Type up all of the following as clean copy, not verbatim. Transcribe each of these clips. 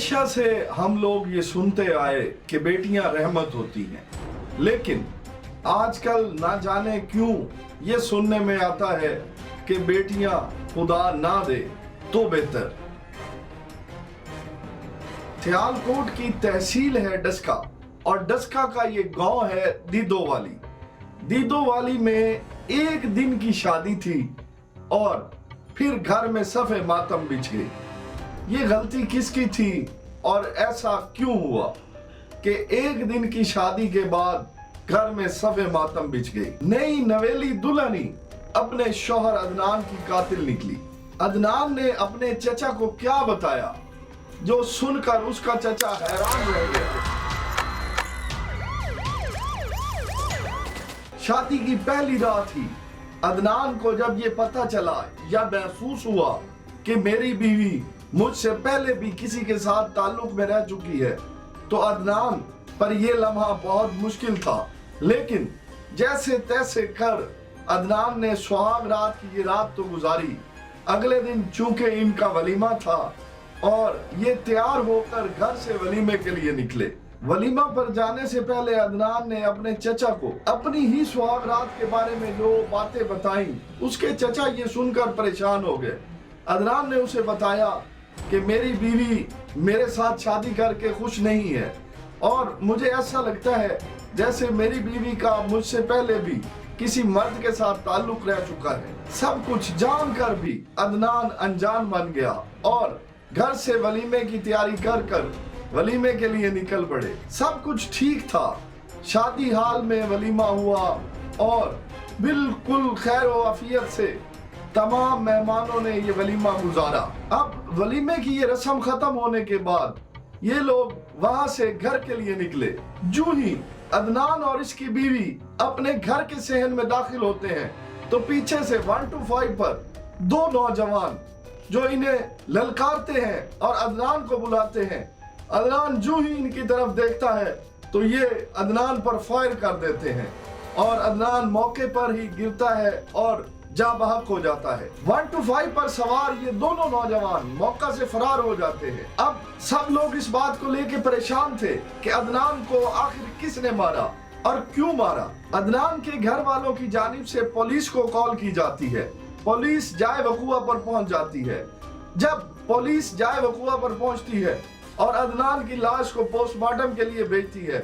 हमेशा से हम लोग ये सुनते आए कि बेटियां रहमत होती हैं, लेकिन आजकल ना जाने क्यों ये सुनने में आता है कि बेटियां खुदा ना दे तो बेहतर। सियालकोट की तहसील है डस्का और डस्का का ये गांव है दीदोवाली। दीदोवाली में एक दिन की शादी थी और फिर घर में सफ़े मातम बिछ गई। ये गलती किसकी थी और ऐसा क्यों हुआ कि एक दिन की शादी के बाद घर में सफ़े मातम बिछ गई। नई नवेली दुल्हनी अपने शौहर अदनान की कातिल निकली। अदनान ने अपने चचा को क्या बताया जो सुनकर उसका चचा हैरान रह गया। शादी की पहली रात ही अदनान को जब ये पता चला या महसूस हुआ कि मेरी बीवी मुझसे पहले भी किसी के साथ ताल्लुक में रह चुकी है, तो अदनान पर यह लम्हा बहुत मुश्किल था। लेकिन जैसे तैसे कर अदनान ने सुहाग रात की ये रात तो गुजारी। अगले दिन चूंकि इनका वलीमा था और ये तैयार होकर घर से वलीमे के लिए निकले। वलीमा पर जाने से पहले अदनान ने अपने चचा को अपनी ही सुहाग रात के बारे में जो बातें बताई, उसके चचा ये सुनकर परेशान हो गए। अदनान ने उसे बताया कि मेरी बीवी मेरे साथ शादी करके खुश नहीं है और मुझे ऐसा लगता है जैसे मेरी बीवी का मुझसे पहले भी किसी मर्द के साथ ताल्लुक रह चुका है। सब कुछ जानकर भी अदनान अनजान बन गया और घर से वलीमे की तैयारी कर वलीमे के लिए निकल पड़े। सब कुछ ठीक था, शादी हाल में वलीमा हुआ और बिल्कुल खैर व आफियत से तमाम मेहमानों ने ये वलीमा गुजारा। अब वलीमे की ये रस्म खत्म होने के बाद ये लोग वहां से घर के लिए निकले। जो ही अदनान और इसकी बीवी अपने घर के सहन में दाखिल होते हैं तो पीछे से 125 पर दो नौजवान जो इन्हें ललकारते हैं और अदनान को बुलाते हैं। अदनान जो ही इनकी तरफ देखता है तो ये अदनान पर फायर कर देते हैं और अदनान मौके पर ही गिरता है और जा बहक हो जाता है। 125 पर सवार ये दोनों नौजवान मौका से फरार हो जाते हैं। अब सब लोग इस बात को लेके परेशान थे कि अदनान को आखिर किसने मारा और क्यों मारा। अदनान के घर वालों की जानिब से पुलिस को कॉल की जाती है। पुलिस जाए वकुआ पर पहुंच जाती है। जब पुलिस जाए वकुआ पर पहुंचती है और अदनान की लाश को पोस्टमार्टम के लिए भेजती है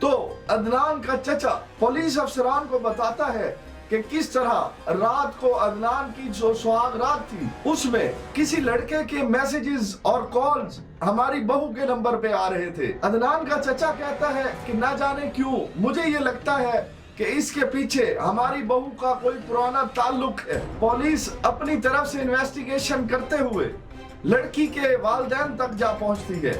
तो अदनान का चचा पुलिस अफसरान को बताता है कि किस तरह रात को अदनान की जो सुहाग रात थी उसमें किसी लड़के के मैसेजेस और कॉल्स हमारी बहू के नंबर पे आ रहे थे। अदनान का चचा कहता है कि ना जाने क्यों मुझे ये लगता है कि इसके पीछे हमारी बहू का कोई पुराना ताल्लुक है। पुलिस अपनी तरफ से इन्वेस्टिगेशन करते हुए लड़की के वालिदैन तक जा पहुंचती है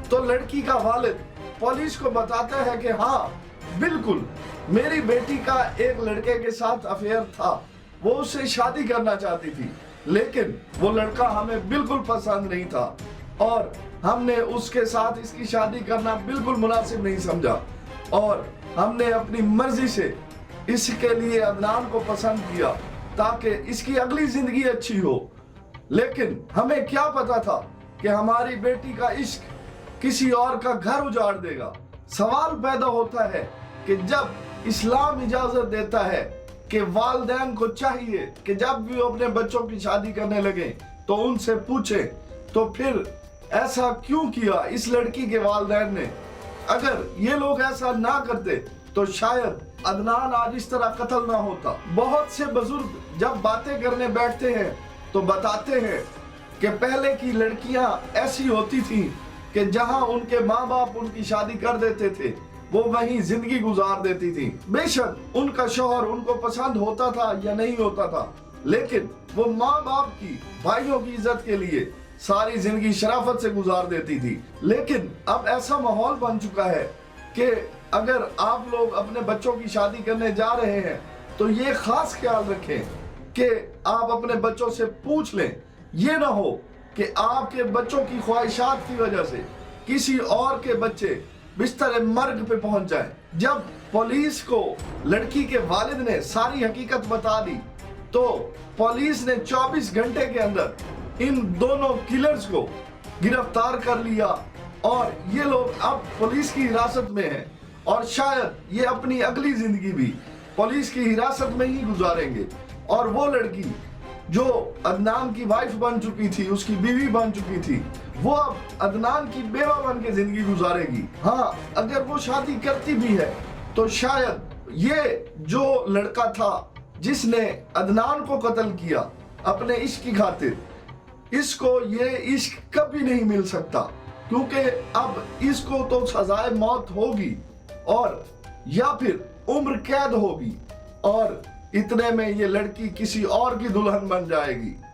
तो लड़की का वालिद पुलिस को बताता है कि हाँ बिल्कुल मेरी बेटी का एक लड़के के साथ अफेयर था, वो उससे शादी करना चाहती थी लेकिन वो लड़का हमें बिल्कुल पसंद नहीं था और हमने उसके साथ इसकी शादी करना बिल्कुल मुनासिब नहीं समझा और हमने अपनी मर्जी से इसके लिए अदनान को पसंद किया ताकि इसकी अगली जिंदगी अच्छी हो। लेकिन हमें क्या पता था कि हमारी बेटी का इश्क किसी और का घर उजाड़ देगा। सवाल पैदा होता है कि जब इस्लाम इजाजत देता है कि वालिदैन को चाहिए कि जब भी वो अपने बच्चों की शादी करने लगे तो उनसे पूछे, तो फिर ऐसा क्यों किया इस लड़की के वालिदैन ने। अगर ये लोग ऐसा ना करते तो शायद अदनान आज इस तरह कत्ल ना होता। बहुत से बुजुर्ग जब बातें करने बैठते हैं तो बताते हैं कि पहले की लड़कियां ऐसी होती थी कि जहां उनके माँ बाप उनकी शादी कर देते थे वो वहीं जिंदगी गुजार देती थी। बेशक उनका शौहर उनको पसंद होता था या नहीं होता था, लेकिन वो माँ बाप की भाइयों की इज्जत के लिए सारी जिंदगी शराफत से गुजार देती थी। लेकिन अब ऐसा माहौल बन चुका है कि अगर आप लोग अपने बच्चों की शादी करने जा रहे हैं तो ये खास ख्याल रखें कि आप अपने बच्चों से पूछ लें। ये ना हो कि आपके बच्चों की ख्वाहिशात की वजह से किसी और के बच्चे बिस्तर मर्ग पे पहुंच जाए। जब पुलिस को लड़की के वालिद ने सारी हकीकत बता दी तो पुलिस ने 24 घंटे के अंदर इन दोनों किलर्स को गिरफ्तार कर लिया और ये लोग अब पुलिस की हिरासत में हैं और शायद ये अपनी अगली जिंदगी भी पुलिस की हिरासत में ही गुजारेंगे। और वो लड़की जो अदनान की वाइफ बन चुकी थी, उसकी बीवी बन चुकी थी, वो अब अदनान की बेवा बन के जिंदगी गुजारेगी। हाँ, अगर वो शादी करती भी है तो शायद ये जो लड़का था जिसने अदनान को कत्ल किया अपने इश्क की खातिर, इसको ये इश्क कभी नहीं मिल सकता, क्योंकि अब इसको तो सजाए मौत होगी और या फिर उम्र कैद होगी और इतने में ये लड़की किसी और की दुल्हन बन जाएगी।